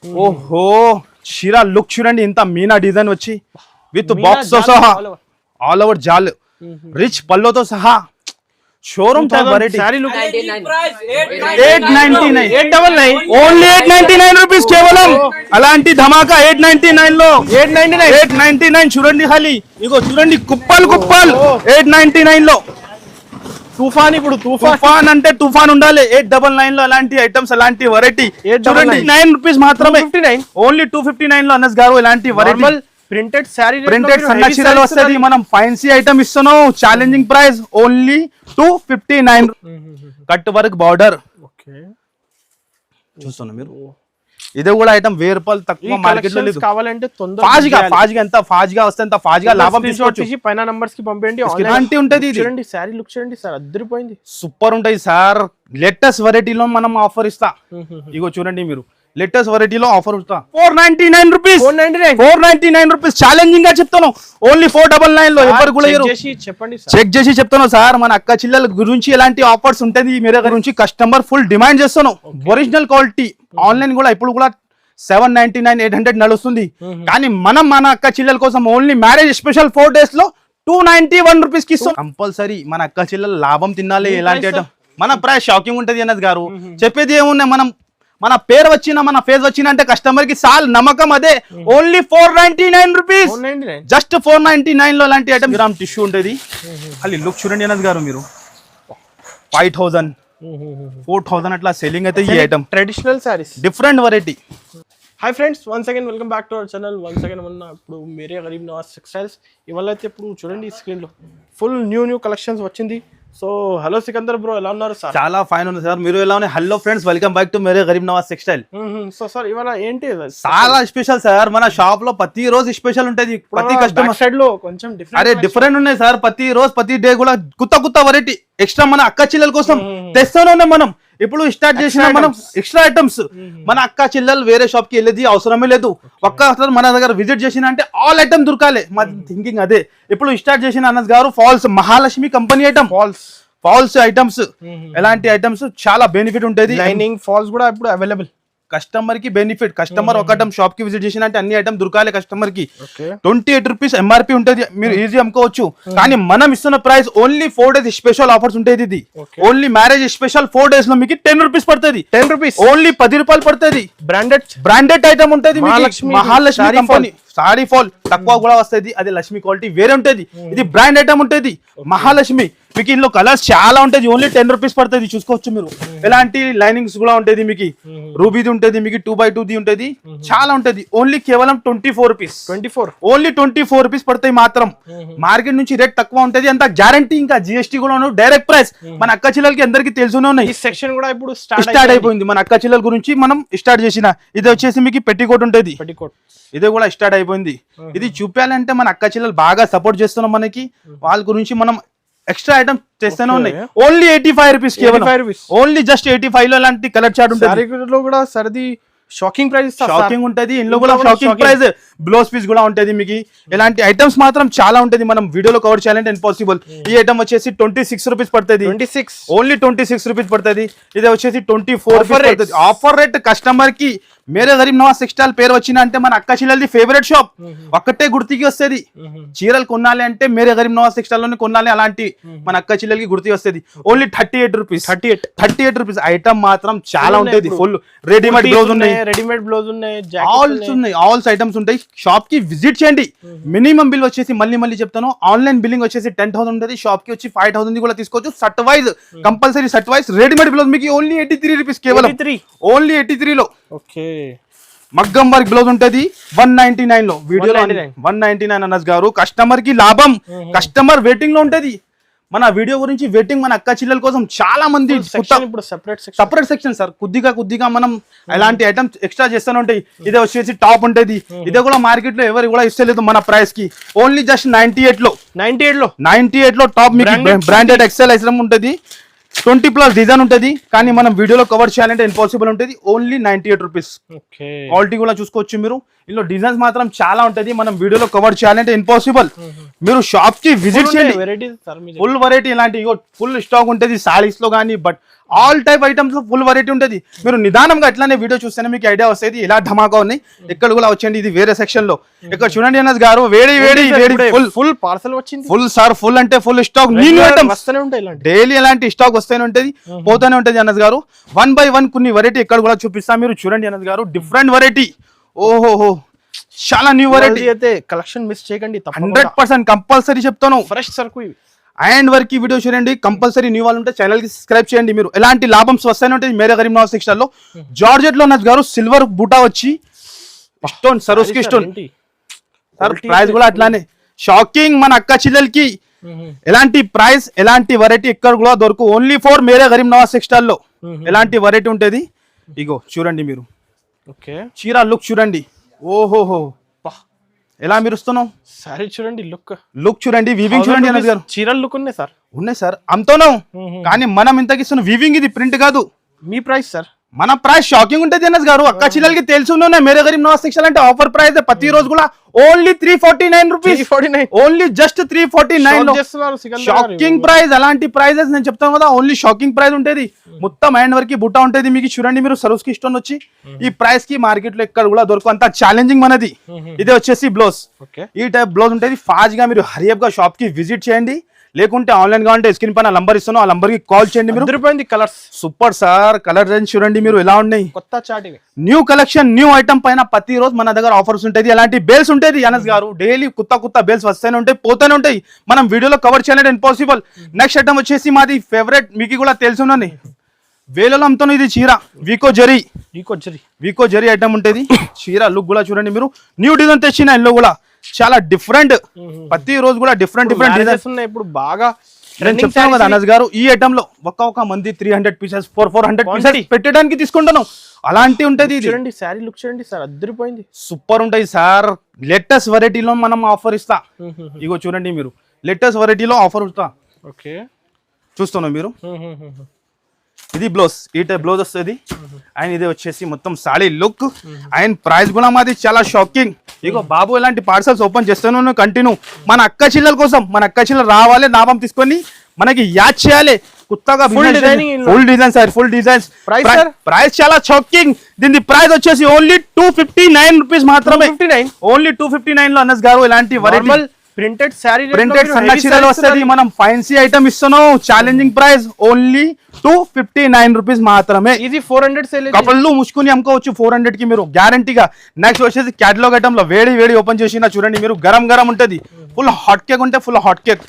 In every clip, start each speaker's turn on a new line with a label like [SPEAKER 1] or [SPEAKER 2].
[SPEAKER 1] ఓహో చీర లుక్ చూడండి, ఇంత మీనా డిజైన్ వచ్చి విత్ బాక్స్ తో సహా ఆల్ ఓవర్ జాల్, రిచ్ పల్లోతో సహా showroom type variety. Only 899 rupees కేవలం. అలాంటి ధమాకా 899 లో 899 చూడండి. ఖాళీ ఇగో చూడండి, కుప్పలు 899 లో.
[SPEAKER 2] తుఫాన్, ఇప్పుడు
[SPEAKER 1] తుఫాన్ అంటే తుఫాన్ ఉండాలి. 899 లో అలాంటి ఐటమ్స్, అలాంటి వెరైటీ చూడండి. 9 రూపీస్ మాత్రమే, ఓన్లీ 259 లో అనస్ గారు ఇలాంటి వెరైటీ.
[SPEAKER 2] ప్రింటెడ్ సారీ,
[SPEAKER 1] ప్రింటెడ్ సన్న చీరలు వస్తుంది. మనం ఫైన్సీ ఐటమ్ ఇస్తున్నాం, challenging price only 259. Cut work border చూస్తున్నా మీరు. ఇది కూడా ఐటమ్ 1000 రూపాయలు తక్కువ మార్కెట్ లో లేదు.
[SPEAKER 2] కావాలంటే
[SPEAKER 1] ఫాజ్గా ఎంత ఫాజ్గా వస్తే అంత ఫాజ్గా లాభం తీసుకోవచ్చు.
[SPEAKER 2] పైన నంబర్స్ కి పంపండి.
[SPEAKER 1] ఇలాంటి ఉంటది.
[SPEAKER 2] చూడండి సారీ లుక్ చూడండి సార్, అద్దరిపోయింది,
[SPEAKER 1] సూపర్ ఉంటది సార్. లేటెస్ట్ వెరైటీలో మనం ఆఫర్ ఇస్తా. ఇగో చూడండి మీరు, లేటెస్ట్ వెరైటీలో ఆఫర్ ఇస్తా. 499 రూపీస్, 499 రూపీస్ ఛాలెంజింగ్ గా చెప్తాను. ఓన్లీ 499 లో. ఎవరు కూడా
[SPEAKER 2] చెప్పండి,
[SPEAKER 1] చెక్ చేసి చెప్తాను సార్. మన అక్క చిల్లల గురించి ఎలాంటి ఆఫర్స్ ఉంటది మీరే గురించి కస్టమర్ ఫుల్ డిమాండ్ చేస్తాను. Original quality. ఆన్లైన్ కూడా ఇప్పుడు కూడా 799, 800 నడుస్తుంది. కానీ మనం మన అక్క చిల్లల కోసం ఓన్లీ మ్యారేజ్ స్పెషల్ 4 days లో 291 రూపీస్ కి ఇస్తాం. కంపల్సరీ మన అక్క చిల్లల లాభం తినాలి. ఎలాంటి ఐటమ్ మన ప్రైస్ షాకింగ్ ఉంటది అన్నది గారు. చెప్పేది ఏమున్నాయి, మన పేరు వచ్చిన మన ఫేస్ వచ్చిన అంటే కస్టమర్ కి సాల్ నమ్మకం అదే. ఓన్లీ 499 రూపీస్, జస్ట్ 499 లో అలాంటి ఐటమ్. గ్రామ్ టిష్యూ ఉంటుంది. అది లుక్ చూడండి అన్నది గారు మీరు. 5000, 4000 అట్లా సెల్లింగ్ అయితే ఈ item.
[SPEAKER 2] Traditional saris,
[SPEAKER 1] different variety.
[SPEAKER 2] Hi friends, once again welcome back to our channel. Once again ఇప్పుడు మేరే గరీబ్ నవాజ్ టెక్స్టైల్స్. ఇవాళ అయితే ఇప్పుడు చూడండి స్క్రీన్ లో ఫుల్ న్యూ కలెక్షన్స్ వచ్చింది. సో హలో సికందర్ బ్రో, ఎలా ఉన్నారు సార్?
[SPEAKER 1] చాలా ఫైన్ ఉంది సార్, మీరు ఎలా ఉన్నాయి? Hello friends, welcome back to Mere Garib Nawaz textile.
[SPEAKER 2] So sir ఇవాళ ఏంటి
[SPEAKER 1] చాలా స్పెషల్ సార్. మన షాప్ లో ప్రతి రోజు స్పెషల్ ఉంటది. ప్రతి కస్టమర్
[SPEAKER 2] సైడ్ లో కొంచెం
[SPEAKER 1] డిఫరెంట్ ఉన్నాయి సార్. ప్రతి రోజు ప్రతి డే కూడా కొత్త వెరైటీ ఎక్స్ట్రా మన అక్క చిల్లల కోసం తెస్తూనే ఉన్నాం మనం. ఇప్పుడు స్టార్ట్ చేసిన మనం ఎక్స్ట్రా ఐటమ్స్. మన అక్క చెల్లెలు వేరే షాప్ కి వెళ్ళేది అవసరమే లేదు. ఒక్కసారి మన దగ్గర విజిట్ చేసిన అంటే ఆల్ ఐటమ్ దొరకాలి. మా థింకింగ్ అదే. ఇప్పుడు స్టార్ట్ చేసిన అన్నది గారు falls Mahalakshmi company item. Falls items, ఎలాంటి ఐటమ్స్ చాలా బెనిఫిట్ ఉంటుంది.
[SPEAKER 2] లైనింగ్ ఫాల్స్ కూడా ఇప్పుడు అవైలబుల్.
[SPEAKER 1] కస్టమర్ కి బెనిఫిట్. కస్టమర్ ఒక ఐటమ్ షాప్ కి విజిట్ చేసిన అంటే అన్ని ఐటమ్ దొరకాలి కస్టమర్ కి. 28 రూపీస్ ఎంఆర్పీ ఉంటుంది. మీరు ఈజీ అమ్ముకోవచ్చు. కానీ మనం ఇస్తున్న price only 4 days special offers ఉంటుంది. ఇది ఓన్లీ మ్యారేజ్ స్పెషల్ 4 days లో మీకు 10 రూపీస్ పడుతుంది.
[SPEAKER 2] 10 రూపీస్, ఓన్లీ
[SPEAKER 1] 10 రూపాయలు పడుతుంది.
[SPEAKER 2] బ్రాండెడ్
[SPEAKER 1] ఐటమ్ ఉంటుంది. మహాలక్ష్మి కంపెనీ సారీ ఫాల్ తక్కువ కూడా వస్తుంది. అది లక్ష్మి క్వాలిటీ వేరే ఉంటుంది. ఇది బ్రాండ్ ఐటమ్ ఉంటుంది మహాలక్ష్మి. మీకు ఇందులో కలర్స్ చాలా ఉంటుంది. ఓన్లీ 10 రూపీస్ పడుతుంది. చూసుకోవచ్చు మీరు. ఎలాంటి లైనింగ్స్ కూడా ఉంటుంది. మీకు రూబీది ఉంటుంది, మీకు 2x2 ఉంటుంది. చాలా ఉంటుంది. ఓన్లీ కేవలం 24 రూపీస్. ఓన్లీ 24 రూపీస్ పడతాయి మాత్రం. మార్కెట్ నుంచి రేట్ తక్కువ ఉంటుంది. అంత గ్యారంటీ. ఇంకా జిఎస్టీ కూడా ఉన్నాయి. Direct price. మన అక్క చిల్లలకి అందరికి తెలుసునే ఉన్నాయి.
[SPEAKER 2] ఈ సెక్షన్ కూడా ఇప్పుడు
[SPEAKER 1] స్టార్ట్ అయిపోయింది. మన అక్క చిల్లల గురించి మనం స్టార్ట్ చేసిన. ఇది వచ్చేసి మీకు పెట్టికోట్ ఉంటుంది. ఇది కూడా స్టార్ట్ అయిపోయింది. ఇది చూపించాలంటే మన అక్క చిల్లలు బాగా సపోర్ట్ చేస్తున్నాం. మనకి వాళ్ళ గురించి మనం ఎక్స్ట్రా ఐటమ్ తెస్తూనే ఉన్నాయి. ఓన్లీ 85 రూపీస్ కేవలం. ఓన్లీ జస్ట్ 85 లో ఇలాంటి కలర్ చార్ట్ ఉంటుంది.
[SPEAKER 2] సర్ది షాకింగ్ ప్రైస్,
[SPEAKER 1] షాకింగ్ ఉంటది. ఇందులో కూడా షాకింగ్ ప్రైస్. బ్లౌజ్ పీస్ కూడా ఉంటది. మీకు ఇలాంటి ఐటమ్స్ మాత్రం చాలా ఉంటది. మనం వీడియోలో కవర్ చేయాలంటే ఇంపాసిబుల్. ఈ ఐటమ్ వచ్చేసి 26 రూపీస్ పడుతుంది. ఓన్లీ 26 రూపీస్ పడుతుంది. ఇది వచ్చేసి 24 రూపీస్. Offer rate. కస్టమర్ కి మేరే గరీబ్ నవాజ్ టెక్స్టైల్ పేరు వచ్చిన అంటే మన అక్క చిల్లలది ఫేవరెట్ షాప్. ఒక్కటే గుర్తికి వస్తుంది. చీరలు కొనాలి అంటే మేరే గరీబ్ నవాజ్ టెక్స్టైల్ లోనే కొనాలి. అలాంటి మన అక్క చిల్లలకి గుర్తి వస్తుంది. Only 38 rupees. 38 రూపీస్. ఐటమ్ మాత్రం చాలా ఉంటుంది. ఫుల్ రెడీమేడ్ బ్లౌజ్ ఉన్నాయి, ఆల్స్ ఐటమ్స్ ఉంటాయి. షాప్ కి విజిట్ చేయండి. మినిమం బిల్ వచ్చేసి మళ్ళీ చెప్తాను, ఆన్లైన్ బిల్లింగ్ వచ్చేసి 10,000 ఉంటుంది. షాప్ కి వచ్చి 5,000 కూడా తీసుకోవచ్చు. Suit wise compulsory suit wise. Readymade blouse మీకు ఓన్లీ 83 రూపీస్ కేవలం. ఓన్లీ 83 లో. మగ్గం వర్క్ బ్లౌజ్ ఉంటది 199 లో. వీడియోలో 199 అనస్ గారు. కస్టమర్ కి లాభం. కస్టమర్ వెయిటింగ్ లో ఉంటది. మన వీడియో గురించి వెయిటింగ్. మన అక్క చిల్లల కోసం చాలా మంది. Separate section sir. కొద్దిగా మనం అలాంటి ఐటమ్స్ ఎక్స్ట్రా చేస్తూనే ఉంటాయి. ఇదే వచ్చేసి టాప్ ఉంటది. ఇదే కూడా మార్కెట్ లో ఎవరు కూడా ఇస్తలేదు మన ప్రైస్ కి. ఓన్లీ జస్ట్ 98 లో టాప్ మీకు బ్రాండెడ్ ఎక్సెల్ ఐటమ్ ఉంటది. 20+ డిజైన్ ఉంటుంది. కానీ మనం వీడియోలో కవర్ చేయాలంటే ఇంపాసిబుల్ ఉంటుంది. Only 98 rupees. క్వాలిటీ కూడా చూసుకోవచ్చు మీరు. ఇందులో డిజైన్స్ మాత్రం చాలా ఉంటుంది. మనం వీడియోలో కవర్ చేయాలంటే ఇంపాసిబుల్. మీరు షాప్ కి విజిట్ చేయండి. Full variety. ఇలాంటి ఫుల్ స్టాక్ ఉంటుంది. సారీస్ లో కానీ బట్ ఆల్ టైప్ ఐటమ్స్ లో ఫుల్ వెరైటీ ఉంటుంది. మీరు నిదానంగా అట్లానే వీడియో చూస్తేనే మీకు ఐడియా వస్తుంది ఇలా ధమాకా ఉన్నాయి. ఇక్కడ కూడా వచ్చేయండి, ఇది వేరే సెక్షన్ లో. ఇక్కడ చూడండి అనస్ గారు, వేడి వేడి వేడి
[SPEAKER 2] ఫుల్ పార్సల్ వచ్చింది.
[SPEAKER 1] ఫుల్ సార్, ఫుల్ అంటే ఫుల్ స్టాక్, న్యూ ఐటమ్స్
[SPEAKER 2] వస్తూనే ఉంటాయి.
[SPEAKER 1] డైలీ ఎలాంటి స్టాక్ వస్తూనే ఉంటుంది, పోతూనే ఉంటుంది అనస్ గారు. 1 by 1 కొన్ని వెరైటీ ఇక్కడ కూడా చూపిస్తా. మీరు చూడండి అనస్ గారు, డిఫరెంట్ వెరైటీ. ఓహోహో, చాలా న్యూ వెరైటీ
[SPEAKER 2] అయితే కలెక్షన్ మిస్ చేయకండి.
[SPEAKER 1] 100% కంపల్సరీ చెప్తాను.
[SPEAKER 2] ఫ్రెష్ సరుకు ఇవి.
[SPEAKER 1] అండ్ వరకు వీడియో చూడండి. కంపల్సరీ న్యూ వాళ్ళు ఉంటే ఛానల్ కి సబ్స్క్రైబ్ చేయండి. మీరు ఎలాంటి లాభం వస్తానే ఉంటుంది. మేరే గరీబ్ నవాజ్ టెక్స్టైల్ లో జార్జెట్ లో అనస్ గారు సిల్వర్ బూటా వచ్చి స్టోన్, సరోస్కి స్టోన్ సార్. ప్రైస్ కూడా అట్లానే షాకింగ్. మన అక్క చెల్లెలకి ఎలాంటి ప్రైస్, ఎలాంటి వెరైటీ ఇక్కడ కూడా దొరకు. Only for Mere Garib Nawaz textile లో ఎలాంటి వెరైటీ ఉంటుంది. ఇగో చూడండి మీరు, చీర లుక్ చూడండి. ఓహోహో, ఎలా మీరు వస్తున్నావు.
[SPEAKER 2] సారీ చూడండి,
[SPEAKER 1] లుక్ చూడండి, వీవింగ్ చూడండి అనస్ గారు.
[SPEAKER 2] చీరలు లుక్ ఉన్నాయి సార్.
[SPEAKER 1] ఉన్నాయి సార్, అమ్ముతాను. కానీ మనం ఇంతకి ఇస్తున్నాం వీవింగ్, ఇది ప్రింట్ కాదు.
[SPEAKER 2] మీ ప్రైస్ సార్.
[SPEAKER 1] మన ప్రైస్ షాకింగ్ ఉంటుంది అనస్ గారు. అక్క చెల్లెలకి తెలుసునే మేరే గరీబ్ నవాజ్ టెక్స్టైల్ అంటే ఆఫర్ ప్రైస్ ప్రతి రోజు కూడా ఓన్లీ 349 రూపీస్. ఓన్లీ జస్ట్ 349 లో షాకింగ్ ప్రైస్. అలాంటి ప్రైజెస్ నేను చెప్తాను కదా, ఓన్లీ షాకింగ్ ప్రైస్ ఉంటుంది. మొత్తం హ్యాండ్ వర్క్ కి బుట్ట ఉంటుంది మీకు. చూడండి మీరు, సరోస్కి స్టోన్ వచ్చి ఈ ప్రైస్ కి మార్కెట్ లో ఎక్కడ కూడా దొరకదు. అంత ఛాలెంజింగ్ మనది. ఇదే వచ్చేసి బ్లౌజ్. ఈ టైప్ బ్లౌజ్ ఉంటుంది. ఫాస్ట్ గా మీరు హరియప్ గా షాప్ కి విజిట్ చేయండి, లేకుంటే ఆన్లైన్ గా ఉంటే స్క్రీన్ పైన నంబర్ ఇస్తాను, ఆ నంబర్ కి కాల్ చేయండి. మీరు
[SPEAKER 2] colours
[SPEAKER 1] super sir. Colour range చూడండి మీరు ఎలా ఉన్నాయి.
[SPEAKER 2] కొత్త చాట్,
[SPEAKER 1] న్యూ కలెక్షన్, న్యూ ఐటమ్ పైన ప్రతి రోజు మన దగ్గర ఆఫర్స్ ఉంటుంది. అలాంటి బేల్స్ ఉంటుంది అనస్ గారు. డైలీ కొత్త బేల్స్ వస్తూనే ఉంటాయి, పోతూనే ఉంటాయి. మనం వీడియోలో కవర్ చేయాలంటే ఇంపాసిబుల్. నెక్స్ట్ ఐటమ్ వచ్చేసి మాది ఫేవరెట్, మీకు కూడా తెలుసునని వేలలో అమ్ముతాను. ఇది చీర వీకో జరీ ఐటమ్ ఉంటుంది. చీర లుక్ కూడా చూడండి మీరు. న్యూ డిజైన్ తెచ్చిన ఇందులో కూడా చాలా డిఫరెంట్. ప్రతి రోజు కూడా డిఫరెంట్ డిజైన్స్
[SPEAKER 2] ఉన్నాయి. ఇప్పుడు బాగా
[SPEAKER 1] చెప్తాను కదా అనస్ గారు, ఈ ఐటమ్ లో ఒక మంది 300 పీసెస్ 400 పీసెస్ పెట్టడానికి తీసుకుంటాను. అలాంటి ఉంటది.
[SPEAKER 2] చూడండి శారీ లుక్ చూడండి సార్, అద్దరిపోయింది.
[SPEAKER 1] సూపర్ ఉంటాయి సార్. లేటెస్ట్ వెరైటీలో మనం ఆఫర్ ఇస్తా. ఇగో చూడండి మీరు, లేటెస్ట్ వెరైటీలో ఆఫర్ ఇస్తా. చూస్తున్నాం మీరు. ఇది బ్లౌజ్, ఈ టైప్ బ్లౌజ్ వస్తుంది. అండ్ ఇది వచ్చేసి మొత్తం సాడీ లుక్. అండ్ ప్రైస్ కూడా మాది చాలా షాకింగ్. ఇగో బాబు, ఇలాంటి పార్సల్స్ ఓపెన్ చేస్తాను కంటిన్యూ. మన అక్క చెల్లెల కోసం, మన అక్క చెల్లెలు రావాలి, లాభం తీసుకొని మనకి యాడ్ చేయాలి. కొత్తగా full design sir, full designs. Price చాలా షాకింగ్. దీని ప్రైస్ వచ్చేసి ఓన్లీ 259 రూపీస్ మాత్రమే. ఓన్లీ 259 లో అనస్ గారు ఇలాంటి వెరైటీ
[SPEAKER 2] ప్రింటెడ్ సారీ,
[SPEAKER 1] ప్రింటెడ్ సన్న చీరలు వస్తుంది. మనం ఫ్యాన్సీ ఐటమ్ ఇస్తున్నాం. ఛాలెంజింగ్ ప్రైస్ ఓన్లీ 259 రూపీస్ మాత్రమే.
[SPEAKER 2] ఇది 400 సేల్.
[SPEAKER 1] కపళ్ళు ముసుకుని అమ్ముకోవచ్చు 400 కి మీరు గ్యారంటీగా. నెక్స్ట్ వచ్చేసి క్యాటలాగ్ ఐటమ్ లో వేడి ఓపెన్ చేసిన చూడండి మీరు, గరం ఉంటది. ఫుల్ హాట్ కేక్ ఉంటే ఫుల్ హాట్ కేక్.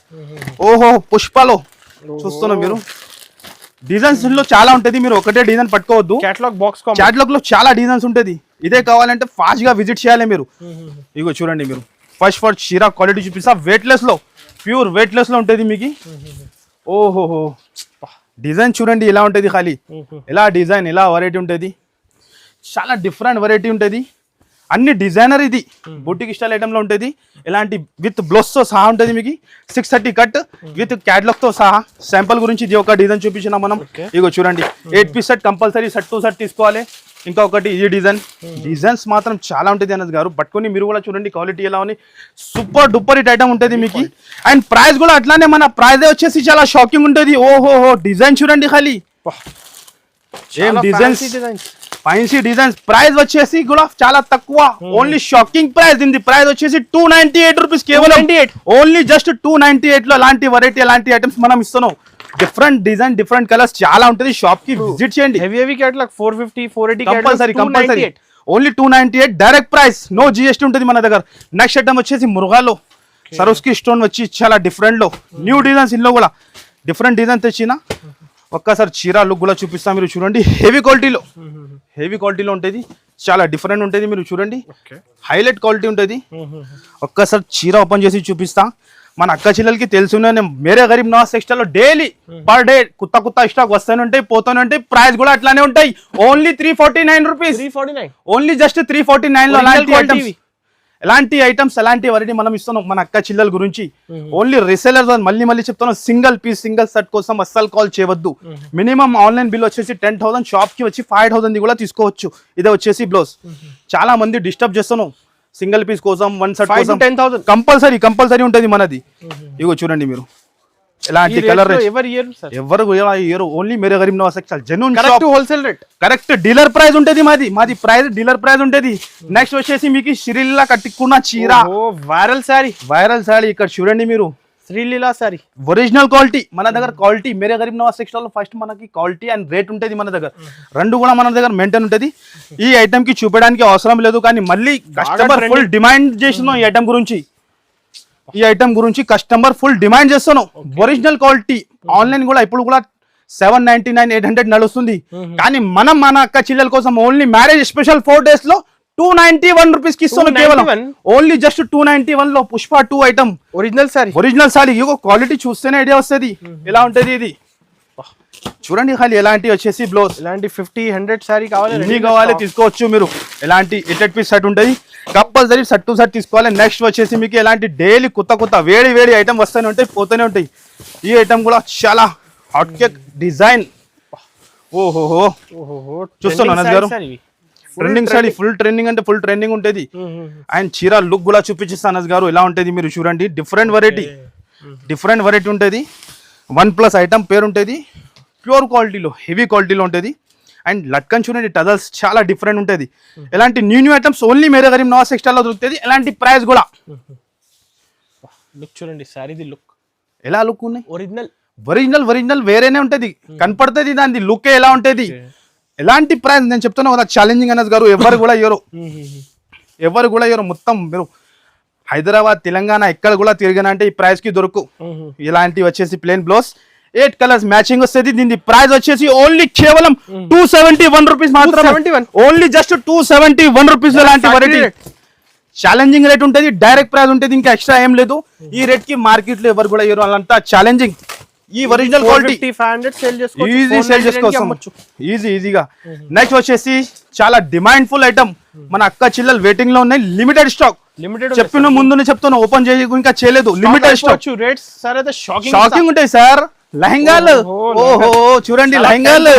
[SPEAKER 1] ఓహో, పుష్పలో చూస్తున్నాం మీరు. డిజైన్స్ లో చాలా ఉంటది, మీరు ఒకటే డిజైన్ పట్టుకోవద్దు. క్యాటలాగ్ లో చాలా డిజైన్స్ ఉంటది. ఇదే కావాలంటే ఫాస్ట్ గా విజిట్ చేయాలి మీరు. ఇగో చూడండి మీరు, ఫస్ట్ చీర క్వాలిటీ చూపిస్తా. వెయిట్లెస్ లో, ప్యూర్ వెయిట్లెస్ లో ఉంటుంది మీకు. ఓహోహో, డిజైన్ చూడండి ఎలా ఉంటుంది. ఖాళీ ఎలా డిజైన్, ఎలా వెరైటీ ఉంటుంది. చాలా డిఫరెంట్ వెరైటీ ఉంటుంది. అన్ని డిజైనర్. ఇది బుటిక్ స్టైల్ ఐటమ్ లో ఉంటుంది. ఇలాంటి విత్ బ్లౌజ్ తో సహా ఉంటుంది మీకు. 630 కట్ విత్ క్యాటలాగ్ తో సహా. శాంపుల్ గురించి ఇది ఒక డిజైన్ చూపించిన మనం. ఇగో చూడండి, 8 piece set compulsory set to set తీసుకోవాలి. ఇంకా ఒకటి ఈ డిజైన్స్ మాత్రం చాలా ఉంటుంది అనస్ గారు. పట్టుకొని మీరు కూడా చూడండి క్వాలిటీ ఎలా ఉంది. సూపర్ డూపర్ హిట్ ఐటమ్ ఉంటుంది మీకు. అండ్ ప్రైస్ కూడా అట్లానే, మన ప్రైస్ వచ్చేసి చాలా షాకింగ్ ఉంటుంది. ఓహోహో, డిజైన్ చూడండి ఖాళీ. ఏం డిజైన్స్, ఫ్యాన్సీ డిజైన్స్. ప్రైస్ వచ్చేసి కూడా చాలా తక్కువ. Only shocking price. దీని ప్రైస్ వచ్చేసి 298 రూపీస్ కేవలం. ఓన్లీ జస్ట్ 298 లో అలాంటి వెరైటీ, అలాంటి ఐటమ్స్ మనం ఇస్తున్నాం. డిఫరెంట్ డిజైన్, డిఫరెంట్ కలర్స్ చాలా ఉంటుంది. షాప్ కి విజిట్ చేయండి.
[SPEAKER 2] Heavy catalogue 450 480
[SPEAKER 1] compulsory. Only 298 direct price, no GST ఉంటుంది మన దగ్గర. నెక్స్ట్ ఐటమ్ వచ్చేసి మురుగాలో సరోస్కి స్టోన్ వచ్చి చాలా డిఫరెంట్ లో న్యూ డిజైన్స్. ఇందులో కూడా డిఫరెంట్ డిజైన్ తెచ్చిన. ఒక్కసారి చీర లుక్ కూడా చూపిస్తాం. మీరు చూడండి, హెవీ క్వాలిటీలో ఉంటుంది. చాలా డిఫరెంట్ ఉంటుంది. మీరు చూడండి, హైలైట్ క్వాలిటీ ఉంటుంది. ఒక్కసారి చీర ఓపెన్ చేసి చూపిస్తా. మన అక్క చెల్లెలకి తెలుసునే, మేరే గరీబ్ నవాజ్ టెక్స్టైల్ లో డైలీ పర్ డే కొత్త స్టాక్ వస్తూనే ఉంటాయి, పోతూనే ఉంటాయి. ప్రైస్ కూడా అట్లానే ఉంటాయి. Only 349 rupees. ఓన్లీ జస్ట్ 349 లో ఎలాంటి ఐటమ్స్, ఎలాంటి వెరైటీ మనం ఇస్తున్నాం మన అక్క చెల్లెల గురించి. Only resellers. మళ్ళీ చెప్తున్నాం, సింగిల్ పీస్ సింగిల్ సెట్ కోసం అస్సలు కాల్ చేయవద్దు. మినిమం ఆన్లైన్ బిల్ వచ్చేసి 10,000, షాప్ కి వచ్చి 5,000 కూడా తీసుకోవచ్చు. ఇదే వచ్చేసి బ్లౌజ్. చాలా మంది డిస్టర్బ్ చేస్తున్నాం సింగిల్ పీస్ కోసం, 1 సెట్ కోసం 10,000 కంపల్సరీ ఉంటుంది మనది. ఇగో చూడండి మీరు, ఎలాంటి కలర్
[SPEAKER 2] ఎవరు ఇయర్ సార్
[SPEAKER 1] ఎవరు ఇయర్ only Mere Garib Nawaz textile genuine
[SPEAKER 2] correct wholesale rate
[SPEAKER 1] correct dealer price ఉంటది మాది ప్రైస్ డీలర్ ప్రైస్ ఉంటది నెక్స్ట్ వచ్చేసి మీకు శ్రీలీలా కట్టుకున్న చీర
[SPEAKER 2] వైరల్ సారీ
[SPEAKER 1] ఇక్కడ చూడండి మీరు
[SPEAKER 2] శ్రీలీలా సారీ
[SPEAKER 1] ఒరిజినల్ క్వాలిటీ మన దగ్గర క్వాలిటీ మేరే గరీబ్ నవాజ్ టెక్స్టైల్ లో ఫస్ట్ మనకి క్వాలిటీ అండ్ రేట్ ఉంటది మన దగ్గర రెండు కూడా మన దగ్గర మెయింటైన్ ఉంటది ఈ ఐటమ్ కి చూపడానికి అవసరం లేదు కానీ మళ్ళీ కస్టమర్ ఫుల్ డిమాండ్ చేస్తున్నాం ఈ ఐటమ్ గురించి కస్టమర్ ఫుల్ డిమాండ్ చేస్తున్నాం ఒరిజినల్ క్వాలిటీ ఆన్లైన్ కూడా ఇప్పుడు కూడా 799 800 నడుస్తుంది కానీ మనం మన అక్క చిల్లెల కోసం ఓన్లీ మ్యారేజ్ స్పెషల్ 4 days లో 291 రూపీస్ కి ఇస్తున్నాం కేవలం ఓన్లీ జస్ట్ 291 లో పుష్ప 2 ఐటమ్ ఒరిజినల్ సారీ ఇగో క్వాలిటీ చూస్తేనే ఐడియా వస్తుంది ఎలా ఉంటది ఇది చూడండి ఖాళీ ఎలాంటి వచ్చేసి బ్లౌజ్
[SPEAKER 2] ఇలాంటి 50-100 సారీ
[SPEAKER 1] కావాలి తీసుకోవచ్చు మీరు ఎలాంటి 8 పీస్ సెట్ ఉంటుంది కంపల్సరీ సెట్ టు సెట్ తీసుకోవాలి నెక్స్ట్ వచ్చేసి మీకు ఎలాంటి డైలీ కొత్త వేడి ఐటమ్ వస్తూనే ఉంటాయి పోతూనే ఉంటాయి ఈ ఐటమ్ కూడా చాలా హాట్ కేక్ డిజైన్ ఓహోహో చూస్తాను అనస్ గారు ట్రెండింగ్ సారీ ఫుల్ ట్రెండింగ్ అంటే ఫుల్ ట్రెండింగ్ ఉంటుంది అండ్ చీర లుక్ కూడా చూపించిస్తాను అనస్ గారు ఎలా ఉంటుంది మీరు చూడండి డిఫరెంట్ వెరైటీ ఉంటుంది 1+ ఐటమ్ పేరు ఉంటుంది ప్యూర్ క్వాలిటీలో హెవీ క్వాలిటీలో ఉంటుంది అండ్ లట్కన్ చూడండి టజల్స్ చాలా డిఫరెంట్ ఉంటుంది ఎలాంటి new items only Mere Garib Nawaz textile లో దొరుకుతుంది ఎలాంటి ప్రైస్ కూడా
[SPEAKER 2] లుక్ చూడండి సారీది లుక్
[SPEAKER 1] ఎలా లుక్ ఉన్నాయి
[SPEAKER 2] ఒరిజినల్
[SPEAKER 1] వేరేనే ఉంటది కనపడుతుంది దాని లుక్ ఎలా ఉంటది ఎలాంటి ప్రైస్ నేను చెప్తున్నా కదా ఛాలెంజింగ్ అనస్ గారు ఎవరు కూడా ఇవ్వరు మొత్తం మీరు హైదరాబాద్ తెలంగాణ ఎక్కడ కూడా తిరిగినంటే ఈ ప్రైస్ కి దొరుకు ఇలాంటి వచ్చేసి ప్లేన్ బ్లౌజ్ 8 కలర్స్ మ్యాచింగ్ వస్తుంది దీని ప్రైస్ వచ్చేసి ఓన్లీ కేవలం 271 రూపీస్ మాత్రమే ఓన్లీ జస్ట్ 271 రూపీస్ ఇలాంటి వెరైటీ ఛాలెంజింగ్ రేట్ ఉంటుంది డైరెక్ట్ ప్రైస్ ఉంటుంది ఇంకా ఎక్స్ట్రా ఏం లేదు ఈ రేట్ కి మార్కెట్ లో ఎవరు కూడా ఇవ్వరు అలాంతా ఛాలెంజింగ్ ఈ ఒరిజినల్ క్వాలిటీ 500 ఈజీ సేల్ చేసుకోవచ్చు ఈజీగా నెక్స్ట్ వచ్చేసి చాలా డిమాండ్ ఫుల్ ఐటమ్ మన అక్క చిల్లలు వెయిటింగ్ లో ఉన్నాయి లిమిటెడ్ స్టాక్ చెప్పిన ముందు చెప్తున్నా ఓపెన్ చేయ ఇంకా చేయలేదు లిమిటెడ్ స్టాక్
[SPEAKER 2] రేట్స్ సార్ అయితే
[SPEAKER 1] షాకింగ్ ఉంటాయి సార్ లెహంగాలు ఓహో చూడండి లెహంగాలు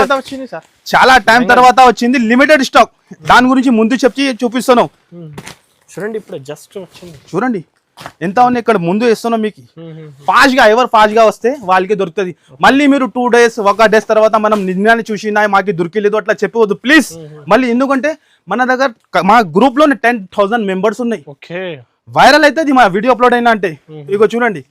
[SPEAKER 1] చాలా టైం తర్వాత వచ్చింది లిమిటెడ్ స్టాక్ దాని గురించి ముందు చెప్పి చూపిస్తాను
[SPEAKER 2] చూడండి ఇప్పుడు జస్ట్ వచ్చింది
[SPEAKER 1] చూడండి ఎంత ఉన్నాయి ఇక్కడ ముందు ఇస్తున్నాం మీకు ఫాస్ట్ గా వస్తే వాళ్ళకి దొరుకుతుంది మళ్ళీ మీరు 2 days 1 day తర్వాత మనం నిజాన్ని చూసి మాకు దొరికిలేదు అట్లా చెప్పవద్దు ప్లీజ్ మళ్ళీ ఎందుకంటే మన దగ్గర మా గ్రూప్ లో 10,000 మెంబర్స్ ఉన్నాయి వైరల్ అవుతుంది మా వీడియో అప్లోడ్ అయినా అంటే ఇగో చూడండి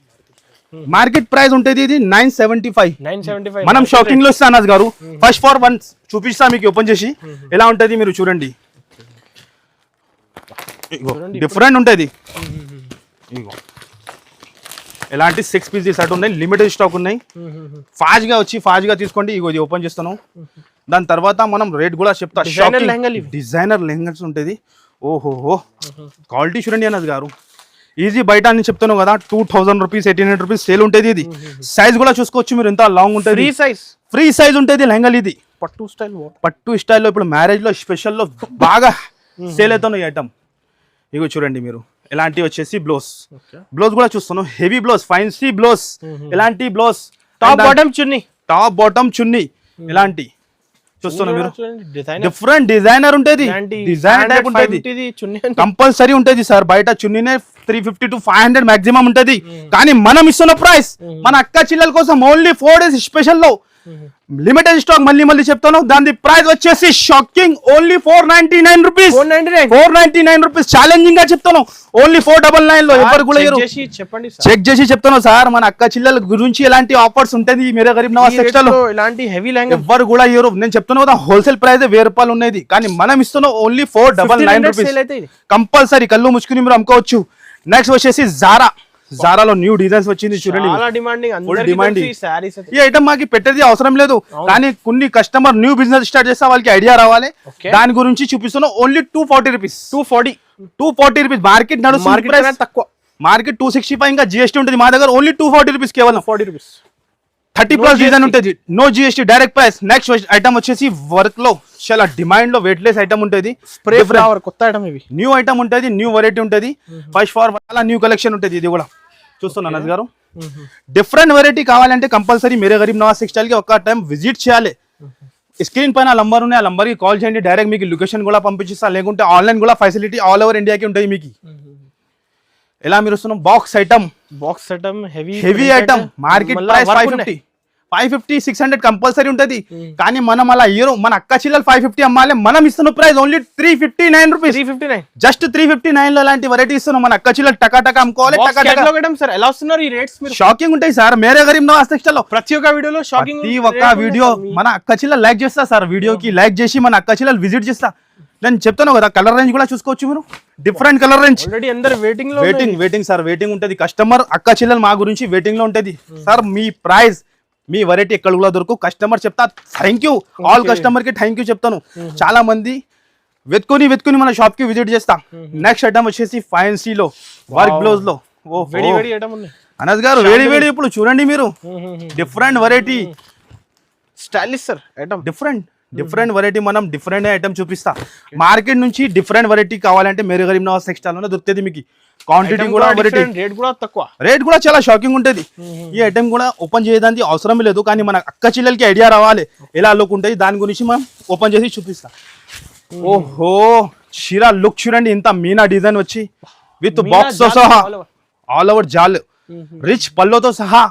[SPEAKER 1] మార్కెట్ ప్రైస్ ఉంటుంది ఇది 975 మనం షాకింగ్ లో ఇస్తాను అనస్ గారు ఫస్ట్ ఫర్ వన్ చూపిస్తా మీకు ఓపెన్ చేసి ఎలా ఉంటది మీరు చూడండి డిఫరెంట్ ఉంటుంది ఎలాంటి 6 పీస్ సెట్ ఉన్నాయి లిమిటెడ్ స్టాక్ ఉన్నాయి ఫాస్ట్ గా తీసుకోండి ఇగో ఇది ఓపెన్ చేస్తాను దాని తర్వాత మనం రేట్ కూడా చెప్తా డిజైనర్ లెహంగాస్ ఉంటుంది ఓహోహో క్వాలిటీ చూడండి అనస్ గారు ఈజీ బయట అని చెప్తాను కదా 2000 రూపీస్ 1800 రూపీస్ సేల్ ఉంటుంది ఇది సైజ్ కూడా చూసుకోవచ్చు మీరు ఎంత లాంగ్ ఉంటుంది ఫ్రీ సైజ్ ఉంటుంది లెహంగాలు ఇది పట్టు స్టైల్లో ఇప్పుడు మ్యారేజ్ లో స్పెషల్ లో బాగా సేల్ అవుతున్నాయి ఐటమ్ ఇగో చూడండి మీరు ఎలాంటి వచ్చేసి బ్లౌజ్ కూడా చూస్తాను హెవీ బ్లౌజ్ ఫైన్సీ బ్లౌజ్ ఎలాంటి బ్లౌజ్
[SPEAKER 2] టాప్
[SPEAKER 1] బాటమ్ చున్నీ ఎలాంటి చూస్తున్నాను మీరు డిఫరెంట్ డిజైనర్ ఉంటుంది డిజైనర్ టైప్ ఉంటుంది కంపల్సరీ ఉంటుంది సార్ బయట చున్నీనే 350 to 500 మాక్సిమం ఉంటుంది కానీ మనం ఇస్తున్న ప్రైస్ మన అక్క చిల్లల కోసం ఓన్లీ 4 days స్పెషల్ లో లిమిటెడ్ స్టాక్ మళ్ళీ చెప్తాను దాని ప్రైస్ వచ్చేసి shocking only 499 rupees 499 rupees challenging గా చెప్తాను ఓన్లీ 499 లో ఎవరు కూడా చెక్ చేసి చెప్తాను సార్ మన అక్క చిల్లల గురించి ఎలాంటి ఆఫర్స్ ఉంటుంది మేరే గరీబ్ నవాజ్ టెక్స్టైల్ లో
[SPEAKER 2] ఇలాంటి హెవీ లెహంగా
[SPEAKER 1] ఎవరు కూడా ఇవ్వరు నేను చెప్తాను కదా హోల్సేల్ ప్రైస్ 1000 రూపాయలు ఉన్నది కానీ మనం ఇస్తున్నాం ఓన్లీ 499 రూపీస్ కంపల్సరీ కళ్ళు ముచ్చుకుని మీరు అమ్ముకోవచ్చు నెక్స్ట్ వచ్చేసి జారాలో న్యూ డిజైన్స్ వచ్చింది చూడండి ఈ ఐటమ్ మాకు పెట్టేది అవసరం లేదు కానీ కొన్ని కస్టమర్ న్యూ బిజినెస్ స్టార్ట్ చేస్తే వాళ్ళకి ఐడియా రావాలి దాని గురించి చూపిస్తున్నాం ఓన్లీ 240 రూపీస్ 240 రూపీస్ మార్కెట్ నడుస్తుంది తక్కువ మార్కెట్ 265 ఇంకా జిఎస్టీ ఉంటుంది మా దగ్గర ఓన్లీ 240 రూపీస్ కేవలం
[SPEAKER 2] 40 రూపీస్
[SPEAKER 1] 30+ డిజైన్ ఉంటుంది no GST direct price next item వచ్చేసి వర్క్ లో చాలా డిమాండ్ లో వెయిట్ లెస్ ఐటమ్ ఉంటుంది
[SPEAKER 2] కొత్త ఐటమ్ ఇవి
[SPEAKER 1] న్యూ ఐటమ్ ఉంటుంది న్యూ వెరైటీ ఉంటుంది ఫస్ట్ ఫార్ చాలా న్యూ కలెక్షన్ ఉంటుంది ఇది కూడా చూస్తున్నా అనస్ గారు డిఫరెంట్ వెరైటీ కావాలంటే కంపల్సరీ మేరే గరీబ్ నవాజ్ టెక్స్టైల్ కి ఒక టైం విజిట్ చేయాలి స్క్రీన్ పైన నంబర్ ఉన్నాయి ఆ నంబర్ కి కాల్ చేయండి డైరెక్ట్ మీకు లొకేషన్ కూడా పంపించిస్తా లేకుంటే ఆన్లైన్ కూడా ఫెసిలిటీ ఆల్ ఓవర్ ఇండియాకి ఉంటుంది మీకు ఇలా మీరు వస్తున్నాం box item
[SPEAKER 2] box item
[SPEAKER 1] heavy item market price 550 600 compulsory ఉంటది. కానీ మనం అలా హీరో మన అక్క చిల్లలు 550 అమ్మాలి, మనం ఇస్తున్న ప్రైస్ ఓన్లీ 359 రూపీస్.
[SPEAKER 2] 359
[SPEAKER 1] జస్ట్ 359 లో ఇలాంటి వెరైటీ ఇస్తున్నాం. మన అక్క చిల్లలు టకా అమ్ముకోవాలి.
[SPEAKER 2] సార్ ఎలా వస్తున్నారు ఈ రేట్స్? మీరు
[SPEAKER 1] షాకింగ్ ఉంటాయి సార్. మేరే గరీబ్ నవాజ్ టెక్స్టైల్ లో
[SPEAKER 2] ప్రతి ఒక్క వీడియోలో షాకింగ్,
[SPEAKER 1] ప్రతి ఒక్క వీడియో మన అక్క చిల్లలు లైక్ చేస్తా సార్. వీడియోకి లైక్ చేసి మన అక్క చిల్లలు విజిట్ చేస్తా. నేను చెప్తాను కదా, కలర్ రేంజ్ కూడా చూసుకోవచ్చు మీరు. Different colour range.
[SPEAKER 2] ఆల్రెడీ అందరూ వెయిటింగ్
[SPEAKER 1] సార్, వెయిటింగ్ ఉంటది. కస్టమర్ అక్క చిల్లలు మా గురించి వెయిటింగ్ లో ఉంటది సార్. మీ ప్రైస్ మీ వెరైటీ ఎక్కడ కూడా దొరకు. కస్టమర్ చెప్తా థ్యాంక్ యూ, ఆల్ కస్టమర్ కి థ్యాంక్ యూ చెప్తాను. చాలా మంది వెతుకుని మన షాప్ కి విజిట్ చేస్తా. నెక్స్ట్ ఐటమ్ వచ్చేసి ఫైన్సీ లో వర్క్ బ్లౌజ్ లో అనస్ గారు వేడి ఇప్పుడు చూడండి మీరు. Different variety
[SPEAKER 2] stylish sir item.
[SPEAKER 1] Different variety మనం డిఫరెంట్ ఐటమ్ చూపిస్తా. మార్కెట్ నుంచి డిఫరెంట్ వెరైటీ కావాలంటే మేరే గరీబ్ నవాజ్ టెక్స్టైల్ లోనే దొరుకుతుంది మీకు. క్వాంటిటీ కూడా వెరైటీ, రేట్ కూడా చాలా షాకింగ్ ఉంటది. ఈ ఐటమ్ కూడా ఓపెన్ చేయడానికి అవసరం లేదు, కానీ మన అక్క చిల్లలకి ఐడియా రావాలి ఎలా లుక్ ఉంటుంది. దాని గురించి మనం ఓపెన్ చేసి చూపిస్తా. ఓహో, చీర లుక్ చూడండి. ఇంత మీనా డిజైన్ వచ్చి విత్ బాక్స్ తో సహా ఆల్ ఓవర్ జాల్, రిచ్ పల్లోతో సహా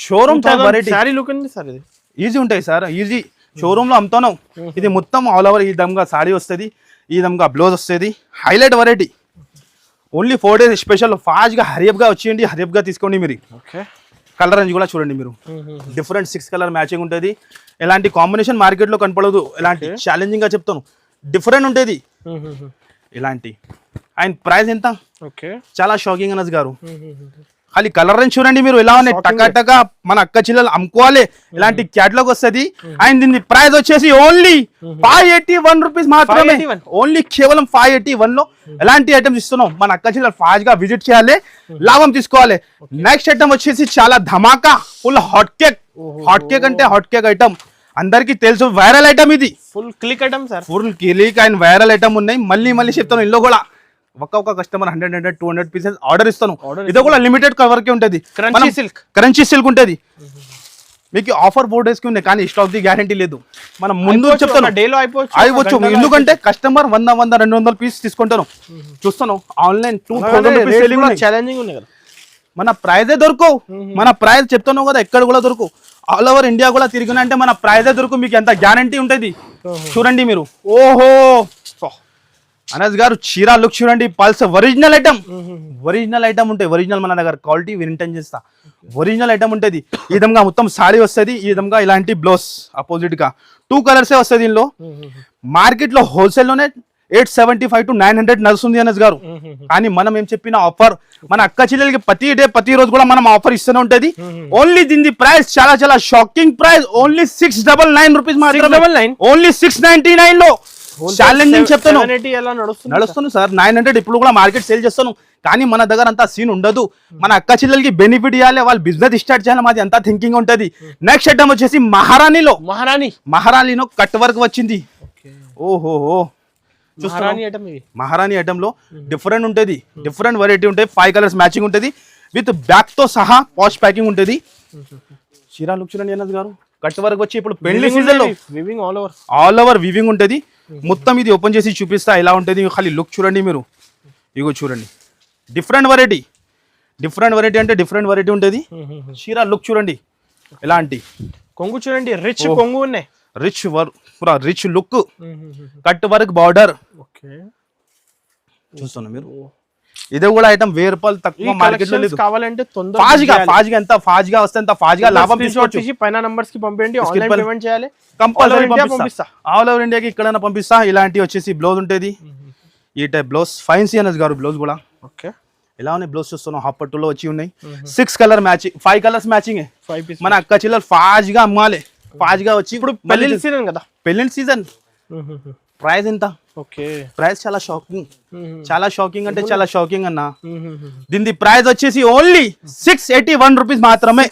[SPEAKER 1] showroom type variety.
[SPEAKER 2] Sorry look ఉంది సార్. ఇది
[SPEAKER 1] ఈజీ ఉంటాయి సార్, ఈజీ షోరూమ్ లో అమ్ముతాను. ఇది మొత్తం ఆల్ ఓవర్ ఈ దమ్గా సాడీ వస్తుంది, ఈ దమ్గా బ్లౌజ్ వస్తుంది. Highlight variety. Only 4 days special. Fast గా హరియప్ గా వచ్చేయండి, హరియప్ గా తీసుకోండి మీరు. కలర్ రేంజ్ కూడా చూడండి మీరు. డిఫరెంట్ 6 కలర్ మ్యాచింగ్ ఉంటుంది. ఎలాంటి కాంబినేషన్ మార్కెట్ లో కనపడదు. ఎలాంటి ఛాలెంజింగ్ గా చెప్తాను, డిఫరెంట్ ఉంటుంది ఇలాంటి. అండ్ ప్రైస్ ఎంత? చాలా షాకింగ్ అనస్ గారు. ఖాళీ కలర్ రేంజ్ చూడండి మీరు ఎలా ఉన్నాయి. టకా మన అక్క చిల్లలు అమ్ముకోవాలి. ఇలాంటి క్యాటలాగ్ వస్తుంది. అండ్ దీని ప్రైస్ వచ్చేసి ఓన్లీ 581 రూపీస్ మాత్రమే. ఓన్లీ కేవలం 581 లో ఎలాంటి ఐటమ్స్ ఇస్తున్నాం. మన అక్క చిల్లలు ఫాస్ట్ గా విజిట్ చేయాలి, లాభం తీసుకోవాలి. నెక్స్ట్ ఐటమ్ వచ్చేసి చాలా ధమాకా ఫుల్ హాట్ కేక్ అంటే హాట్ కేక్ ఐటమ్ అందరికి తెలుసు. వైరల్ ఐటమ్ ఇది.
[SPEAKER 2] Full click item sir.
[SPEAKER 1] Full click and viral item ఉన్నాయి. మళ్ళీ చెప్తాను, ఇందులో కూడా ఒక్కొక్క కస్టమర్ 100 200 పీసెస్ ఆర్డర్ ఇస్తాను. ఇది కూడా లిమిటెడ్ కవర్ కి ఉంటది. క్రంచీ సిల్క్ ఉంటది. మీకు ఆఫర్ 4 days కి ఉంది, కానీ స్టాక్ ది గ్యారంటీ లేదు. మనం ముందు చెప్తాను అయిపోవచ్చు. ఎందుకంటే కస్టమర్ 100 200 పీస్ తీసుకుంటాను. చూస్తాను ఆన్లైన్ 2000 రూపీస్ సెల్లింగ్
[SPEAKER 2] ఛాలెంజింగ్ ఉంది కదా.
[SPEAKER 1] మన ప్రైజే దొరకవు. మన ప్రైస్ చెప్తాను కదా, ఎక్కడ కూడా దొరకు. ఆల్ ఓవర్ ఇండియా కూడా తిరిగిన అంటే మన ప్రైజే దొరకు. మీకు ఎంత గ్యారంటీ ఉంటది చూడండి మీరు. ఓహో అనస్ గారు, చీర లుక్ చూడండి. పల్స్ ఒరిజినల్ ఐటమ్ ఉంటాయి. ఒరిజినల్ మన దగ్గర క్వాలిటీ మెయింటైన్ చేస్తా. ఒరిజినల్ ఐటమ్ ఉంటుంది. ఈ విధంగా మొత్తం సాడీ వస్తుంది. ఈ విధంగా ఇలాంటి బ్లౌజ్ అపోజిట్ గా 2 కలర్సే వస్తుంది. దీనిలో మార్కెట్ లో హోల్సేల్ లోనే 875 to 900 నడుస్తుంది అనస్ గారు. కానీ మనం ఏం చెప్పిన ఆఫర్ మన అక్క చెల్లెలకి ప్రతి రోజు కూడా మనం ఆఫర్ ఇస్తూనే ఉంటది. ఓన్లీ దీని ప్రైస్ చాలా షాకింగ్ ప్రైస్. ఓన్లీ 699 రూపీస్ మాత్రమే. ఓన్లీ 699 లో ఛాలెంజింగ్ చెప్తాను. నడుస్తుంది సార్ 900 ఇప్పుడు కూడా మార్కెట్ సేల్ చేస్తాను. కానీ మన దగ్గర అంతా సీన్ ఉండదు. మన అక్క చెల్లెలకి బెనిఫిట్ ఇవ్వాలి, వాళ్ళు బిజినెస్ స్టార్ట్ చేయాలి. మాది అంతా థింకింగ్ ఉంటది. నెక్స్ట్ ఐటమ్ వచ్చేసి మహారాణిలో కట్ వర్క్ వచ్చింది. ఓహో, మహారాణి ఐటమ్ లో డిఫరెంట్ ఉంటది. డిఫరెంట్ వెరైటీ ఉంటాయి. 5 కలర్స్ మ్యాచింగ్ ఉంటది. విత్ బ్యాక్ తో సహా పాష్ ప్యాకింగ్ ఉంటది. చీర లుక్ చూడండి అనస్ గారు. కట్ వర్క్ వచ్చి ఇప్పుడు పెళ్లి సీజన్ లో ఆల్ ఓవర్ వీవింగ్ ఉంటది. మొత్తం ఇది ఓపెన్ చేసి చూపిస్తా ఎలా ఉంటుంది. ఖాళీ లుక్ చూడండి మీరు. ఇగో చూడండి, డిఫరెంట్ వెరైటీ అంటే డిఫరెంట్ వెరైటీ ఉంటుంది. చీర లుక్ చూడండి. ఎలాంటి
[SPEAKER 2] కొంగు చూడండి, రిచ్ కొంగు ఉన్నాయి.
[SPEAKER 1] రిచ్ వర్క్, పూరా rich look, cut work border చూస్తున్నా మీరు. ఇది కూడా ఐటమ్ 1000 రూపాయలు తక్కువ మార్కెట్ లో లేదు.
[SPEAKER 2] కావాలంటే
[SPEAKER 1] ఫాస్ట్ గా ఎంత ఫాస్ట్ గా వస్తే అంత ఫాస్ట్ గా లాభం తీసుకోవచ్చు.
[SPEAKER 2] పైన నంబర్స్ కి పంపండి, ఆన్లైన్ పేమెంట్ చేయాలి.
[SPEAKER 1] కంపల్సరీ పంపిస్తా. ఆల్ ఓవర్ ఇండియాకి ఎక్కడైనా పంపిస్తా. ఇలాంటి వచ్చేసి బ్లౌజ్ ఉంటుంది. ఈ టైప్ బ్లౌజ్ ఫైన్సీ అనస్ గారు. బ్లౌజ్ కూడా ఎలా ఉన్నాయి బ్లౌజ్ చూస్తున్నాం. హాఫ్ పట్టులో వచ్చి ఉన్నాయి. 6 కలర్ మ్యాచింగ్, 5 కలర్స్ మ్యాచింగ్. మన అక్క చిల్లలు ఫాస్ట్ గా అమ్మాలి. ఫాస్ట్ గా వచ్చి ఇప్పుడు
[SPEAKER 2] పెళ్లి సీజన్ కదా,
[SPEAKER 1] పెళ్లి సీజన్. ప్రైస్ ఎంత? ప్రైస్ చాలా షాకింగ్ అంటే చాలా షాకింగ్ అన్న. దీని ప్రైస్ వచ్చేసి ఓన్లీ 681 రూపీస్ మాత్రమే.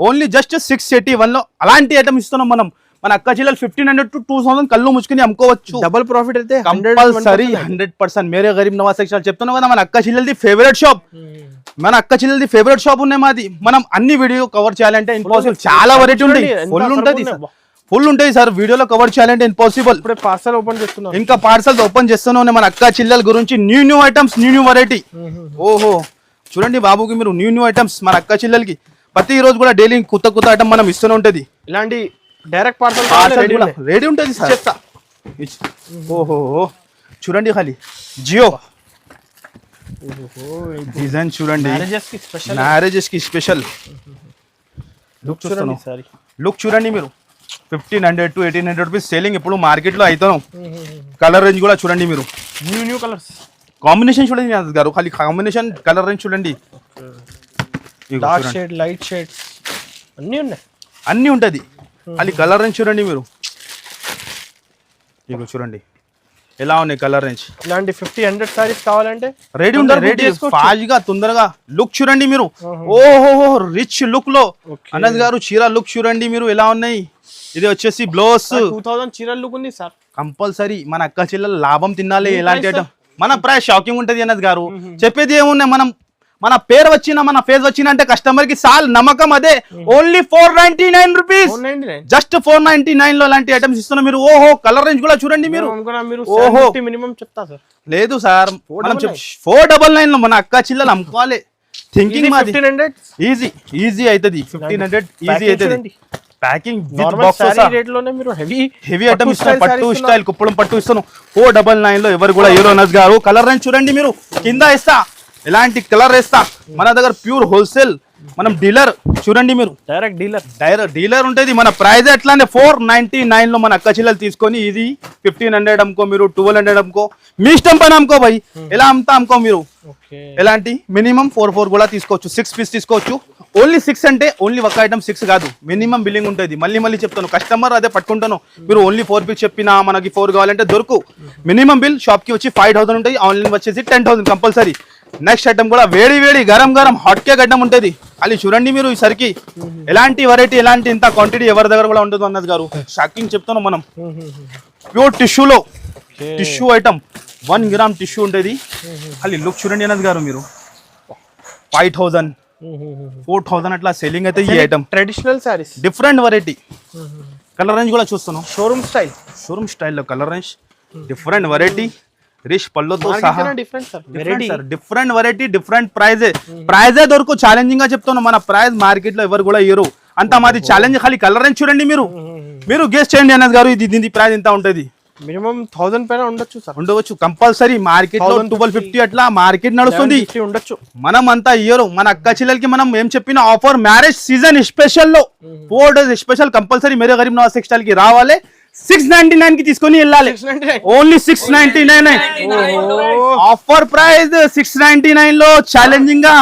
[SPEAKER 1] ఓన్లీ జస్ట్ 681 లో అలాంటి ఐటమ్ ఇస్తున్నాం మనం. మన అక్క చెల్లెలు 1500 to 2000 కళ్ళు ముచ్చుకుని అమ్ముకోవచ్చు.
[SPEAKER 2] డబుల్ ప్రాఫిట్ అయితే
[SPEAKER 1] కంపల్సరీ 100%. మేరే గరీబ్ నవాజ్ టెక్స్టైల్ చెప్తున్నాం కదా, మన అక్క చెల్లెలది ఫేవరెట్ షాప్. మన అక్క చెల్లెలది ఫేవరెట్ షాప్ ఉన్నాయి మాది. మనం అన్ని వీడియో కవర్ చేయాలంటే ఇంపాసిబుల్. చాలా వెరైటీ ఉంటాయి. ఫుల్ ఉంటుంది, ఫుల్ ఉంటాయి సార్, వీడియోలో కవర్ చేయాలంటే ఇంపాసిబుల్.
[SPEAKER 2] ఇప్పుడే పార్సల్ ఓపెన్ చేస్తున్నాం.
[SPEAKER 1] ఇంకా పార్సల్ ఓపెన్ చేస్తూనే మన అక్క చెల్లెల గురించి న్యూ ఐటమ్స్, న్యూ వెరైటీ. ఓహో చూడండి బాబుకి మీరు న్యూ ఐటమ్స్ మన అక్క చెల్లెలకి ప్రతి రోజు కూడా డైలీ కొత్త ఐటమ్ మనం ఇస్తూనే ఉంటది.
[SPEAKER 2] ఇలాంటి డైరెక్ట్ పార్సల్
[SPEAKER 1] రెడీ ఉంటుంది సార్.
[SPEAKER 2] చేస్తా.
[SPEAKER 1] ఓహో చూడండి ఖాళీ జియో డిజైన్ చూడండి, మ్యారేజెస్ కి స్పెషల్ లుక్ చూడండి. లుక్ చూడండి మీరు 1500 to 1800 రూపీస్ సేలింగ్ ఇప్పుడు మార్కెట్ లో అవుతాను. కలర్ రేంజ్ కూడా చూడండి మీరు,
[SPEAKER 2] న్యూ కలర్స్
[SPEAKER 1] కాంబినేషన్ చూడండి యాదవ్ గారు, ఖాళీ కాంబినేషన్ కలర్ రేంజ్ చూడండి.
[SPEAKER 2] డార్క్ షేడ్, లైట్ షేడ్స్ అన్నీ ఉన్నాయి,
[SPEAKER 1] అన్నీ ఉంటుంది. ఖాళీ కలర్ రేంజ్ చూడండి మీరు. ఇగో చూడండి ఎలా ఉన్నాయి కలర్ రేంజ్.
[SPEAKER 2] ఇలాంటి 50-100 సారీస్ కావాలంటే
[SPEAKER 1] రెడీ ఉంటుంది, రెడీ ఫాస్ట్ గా తొందరగా. లుక్ చూడండి మీరు, ఓహో రిచ్ లుక్ లో అన్నద్ గారు చీర లుక్ చూడండి మీరు ఎలా ఉన్నాయి. ఇది వచ్చేసి బ్లౌజ్
[SPEAKER 2] 2000 చీరల లుక్ ఉంది సార్.
[SPEAKER 1] కంపల్సరీ మన అక్క చెల్లెలు లాభం తినాలి. ఎలాంటి ఐటమ్ మన ప్రైస్ షాకింగ్ ఉంటది అన్నది గారు. చెప్పేది ఏమున్నాయి, మనం మన పేరు వచ్చిన మన ఫేస్ వచ్చిన అంటే కస్టమర్ కి సాల్ నమ్మకం అదే. ఓన్లీ 499 రూపీస్, జస్ట్ 499 లో అలాంటి ఐటమ్స్ ఇస్తున్నా మీరు. ఓహో కలర్ రేంజ్ కూడా చూడండి మీరు.
[SPEAKER 2] ఓహో మినిమం చెప్తా సార్.
[SPEAKER 1] లేదు సార్ మనం 499 లో మన అక్క చెల్లెలు అమ్ముకోవాలి. థింకింగ్ మాది ఈజీ ఈజీ అవుతుంది. 1500 ఈజీ అవుతుంది. ప్యాకింగ్ హెవీ ఐటమ్ ఇస్తాను, పట్టు స్టైల్ కుప్పడం పట్టు ఇస్తాను. 499 లో ఎవరు కూడా హీరో నజ్ గారు. కలర్ రేంజ్ చూడండి మీరు, కింద ఇస్తా ఎలాంటి కలర్ వేస్తా. మన దగ్గర ప్యూర్ హోల్సేల్, మనం డీలర్ చూడండి మీరు, డైరెక్ట్ డీలర్ ఉంటుంది. మన ప్రైస్ ఎట్లానే 499 లో మన అక్క చెల్లెలు తీసుకొని ఇది 1500 అమ్ముకో మీరు, 1200 అమ్ముకో, మీ ఇష్టం పైన అమ్ముకో భయ్, ఎలా అమ్ముతా అమ్ముకో మీరు. ఎలాంటి మినిమం 4 కూడా తీసుకోవచ్చు, 6 పీస్ తీసుకోవచ్చు. ఓన్లీ 6 అంటే ఓన్లీ ఒక ఐటమ్ 6 కాదు, మినిమం బిల్లింగ్ ఉంటుంది. మళ్ళీ చెప్తాను, కస్టమర్ అదే పట్టుకుంటాను. మీరు ఓన్లీ 4 పీస్ చెప్పినా మనకి 4 కావాలంటే దొరుకు. మినిమం బిల్ షాప్ కి వచ్చి 5000 ఉంటాయి, ఆన్లైన్ వచ్చేసి 10,000 కంపల్సరీ. నెక్స్ట్ ఐటమ్ కూడా వేడి గరం హాట్ కేక్ ఐటమ్ ఉంటుంది. అది చూడండి మీరు ఈసరికి ఎలాంటి వెరైటీ, ఎలాంటి ఇంత క్వాంటిటీ ఎవరి దగ్గర కూడా ఉండదు అన్నది గారు. షాకింగ్ చెప్తాను మనం. ప్యూర్ టిష్యూలో టిష్యూ ఐటమ్ 1 గ్రామ్ టిష్యూ ఉంటుంది. అది లుక్ చూడండి అన్నది గారు మీరు. 5000 4000 అట్లా సెల్లింగ్ అయితే ఈ item.
[SPEAKER 2] Traditional saris,
[SPEAKER 1] different variety. Colour range కూడా చూస్తున్నాం,
[SPEAKER 2] షోరూమ్
[SPEAKER 1] స్టైల్లో కలర్ రేంజ్, డిఫరెంట్ వెరైటీ. రిష్ పళ్ళతో సహా డిఫరెంట్ వెరైటీ, డిఫరెంట్ ప్రైజే దొరకు. ఛాలెంజింగ్ గా చెప్తాను, మన ప్రైస్ మార్కెట్ లో ఎవరు కూడా ఇయ్యరు అంత మాది ఛాలెంజ్. ఖాళీ కలర్ రేంజ్ చూడండి మీరు గెస్ చేయండి అన్నది గారు, దీని ప్రైస్ ఎంత ఉంటది.
[SPEAKER 2] మినిమం 1000 పైన ఉండొచ్చు
[SPEAKER 1] కంపల్సరీ. మార్కెట్ లో 1250 అట్లా మార్కెట్ నడుస్తుంది,
[SPEAKER 2] ఉండొచ్చు.
[SPEAKER 1] మనం అంతా ఇయ్యరు. మన అక్క చెల్లెలకి మనం ఏం చెప్పిన ఆఫర్, మ్యారేజ్ సీజన్ స్పెషల్ లో 4 days స్పెషల్ కంపల్సరీ మేరే గరీబ్ నవాజ్ టెక్స్టైల్ కి రావాలి. 699 కి తీసుకొని వెళ్ళాలి. Only 699 offer price. 699 లో ఛాలెంజింగ్ గా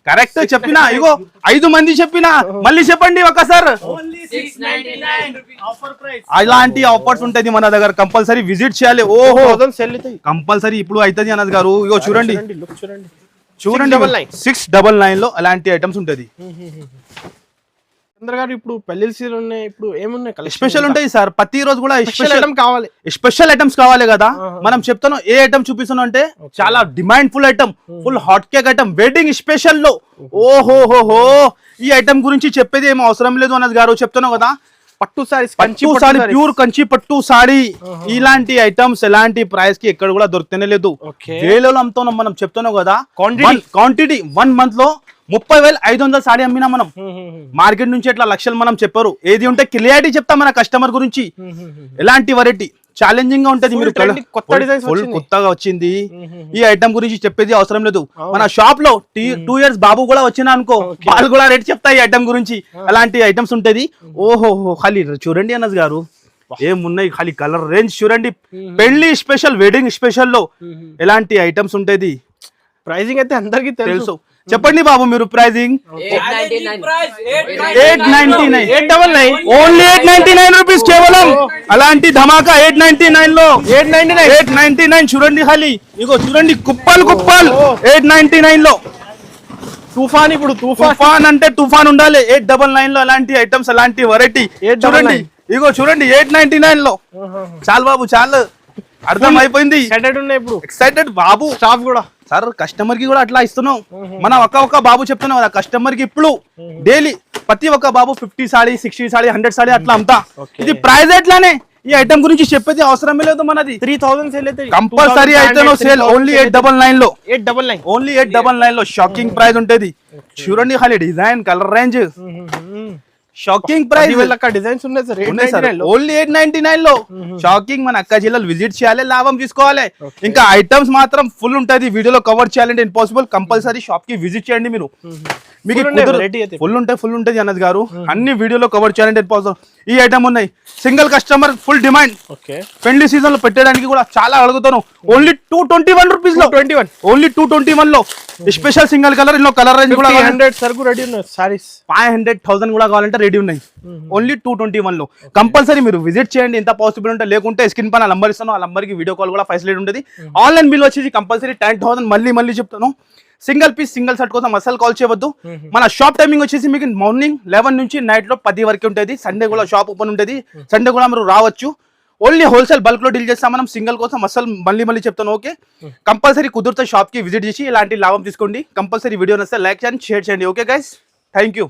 [SPEAKER 1] కరెక్ట్ చెప్పినా. ఇగో 5 మంది చెప్పినా, మళ్ళీ చెప్పండి ఒకసారి. అలాంటి ఆఫర్స్ ఉంటది మన దగ్గర, కంపల్సరీ విజిట్ చేయాలి. ఓహో కంపల్సరీ ఇప్పుడు అవుతుంది అన్నది గారు. ఇగో చూడండి 699 లో అలాంటి ఐటమ్స్ ఉంటది.
[SPEAKER 2] ఇప్పుడు పెళ్లి సీజన్ ఉన్నాయి, ఇప్పుడు ఏమున్నాయి
[SPEAKER 1] స్పెషల్ ఉంటాయి సార్. ప్రతి రోజు కూడా
[SPEAKER 2] స్పెషల్
[SPEAKER 1] ఐటమ్స్ కావాలి కదా. మనం చెప్తాను ఏ ఐటమ్ చూపిస్తాను అంటే చాలా demand full item, full hot cake item, wedding special లో. ఓహోహోహో ఈ ఐటమ్ గురించి చెప్పేది ఏమో అవసరం లేదు అన్నది గారు. చెప్తాను కదా, పట్టు సారీ, ప్యూర్ కంచి పట్టు సారీ. ఇలాంటి ఐటమ్స్ ఎలాంటి ప్రైస్ కి ఎక్కడ కూడా దొరుకుతూనే లేదు. వేలలో అమ్ముతున్నాం మనం. చెప్తున్నావు కదా, క్వాంటిటీ 1 month లో 30,500 సారీ అమ్మినా మనం. మార్కెట్ నుంచి ఎట్లా లక్షలు మనం చెప్పారు. ఏది ఉంటే క్లియారిటీ చెప్తాం మన కస్టమర్ గురించి. ఎలాంటి వెరైటీ ఛాలెంజింగ్ గా ఉంటది. మీరు కొత్తగా వచ్చింది ఈ ఐటమ్ గురించి చెప్పేది అవసరం లేదు. మన షాప్ లో 2 years బాబు కూడా వచ్చినా అనుకో, వాళ్ళు కూడా రేట్ చెప్తాయి ఈ ఐటమ్ గురించి. అలాంటి ఐటమ్స్ ఉంటది. ఓహో ఖాళీ చూడండి అన్నది గారు ఏమున్నాయి. ఖాళీ కలర్ రేంజ్ చూడండి. పెళ్లి స్పెషల్, వెడ్డింగ్ స్పెషల్ లో ఎలాంటి ఐటమ్స్ ఉంటది.
[SPEAKER 2] ప్రైజింగ్ అయితే అందరికి తెలుసు.
[SPEAKER 1] చెప్పండి బాబు మీరు ప్రైజింగ్. 899 ఓన్లీ 899 రూపీస్ కేవలం. అలాంటి ధమాకా 899 లో 899 చూడండి. ఖాళీ ఇగో చూడండి కుప్పలు 899 లో.
[SPEAKER 2] తుఫాన్, ఇప్పుడు
[SPEAKER 1] తుఫాన్ అంటే తుఫాన్ ఉండాలి. 899 లో అలాంటి ఐటమ్స్, అలాంటి వెరైటీ చూడండి. ఇగో చూడండి 899 లో. చాలు బాబు చాలు, అర్థం అయిపోయింది.
[SPEAKER 2] ఎక్సైటెడ్ బాబు.
[SPEAKER 1] స్టాఫ్ కూడా సార్ కస్టమర్ కి కూడా అట్లా ఇస్తున్నాం. మనం ఒక్క బాబు చెప్తున్నాం కదా కస్టమర్ కి ఇప్పుడు డైలీ ప్రతి ఒక్క బాబు 50 సాడీ 60 సాడీ 100 సాడీ అట్లా అమ్ముతా. ఇది ప్రైస్ ఎట్లానే ఈ ఐటమ్ గురించి చెప్పేది అవసరమే లేదు. మనది
[SPEAKER 2] 3000 సేల్ అయితే
[SPEAKER 1] కంపల్సరీ అయితే సేల్ ఓన్లీ 899 లో
[SPEAKER 2] 899
[SPEAKER 1] ఓన్లీ 899 లో షాకింగ్ ప్రైస్ ఉంటది. చూడండి ఖాళీ design colour range shocking price
[SPEAKER 2] designs ఉన్నాయి సార్.
[SPEAKER 1] ఓన్లీ 899 లో షాకింగ్. మన అక్క జిల్లాలు విజిట్ చేయాలి, లాభం తీసుకోవాలి. ఇంకా ఐటమ్స్ మాత్రం ఫుల్ ఉంటది. వీడియోలో కవర్ చేయాలంటే ఇంపాసిబుల్. కంపల్సరీ షాప్ కి విజిట్ చేయండి మీరు. మీకు ఫుల్ ఉంటది అన్నది గారు. అన్ని వీడియోలో కవర్ చేయాలంటే ఇంపాసిబుల్. ఈ ఐటమ్ ఉన్నాయి సింగిల్ కస్టమర్ ఫుల్ డిమాండ్. పెళ్లి సీజన్ లో పెట్టడానికి కూడా చాలా అడుగుతాను. ఓన్లీ 221 రూపీస్ లో ఓన్లీ 221 లో స్పెషల్ సింగిల్ కలర్. ఇందులో కలర్ రేంజ్ కూడా
[SPEAKER 2] 500 సరుకు రెడీ ఉన్నాయి. సారీస్
[SPEAKER 1] 500,000 కూడా కావాలంటే రెడీ ఉన్నాయి. ఓన్లీ 221 లో కంపల్సరీ మీరు విజిట్ చేయండి. ఎంత పాసిబుల్ ఉంటే, లేకుంటే స్క్రీన్ పైన నంబర్ ఇస్తాను. ఆ నంబర్ కి వీడియో కాల్ కూడా ఫెసిలిటీ ఉంటుంది. ఆన్లైన్ బిల్ వచ్చేసి కంపల్సరీ 10,000. మళ్ళీ చెప్తాను, సింగిల్ పీస్ సింగిల్ సెట్ కోసం అసలు కాల్ చేయవద్దు. మన షాప్ టైమింగ్ వచ్చేసి మీకు మార్నింగ్ 11 నుంచి నైట్ లో 10 వరకు ఉంటుంది. సండే కూడా షాప్ ఓపెన్ ఉంటుంది. సండే కూడా మీరు రావచ్చు. ఓన్లీ హోల్సేల్ బల్క్ లో డీల్ చేస్తాం మనం. సింగిల్ కోసం అసలు మళ్ళీ చెప్తాను. ఓకే, కంపల్సరీ కుదిరితే షాప్ కి విజిట్ చేసి ఇలాంటి లాభం తీసుకోండి. కంపల్సరీ వీడియో నచ్చితే లైక్ చేయండి, షేర్ చేయండి. Okay guys, thank you.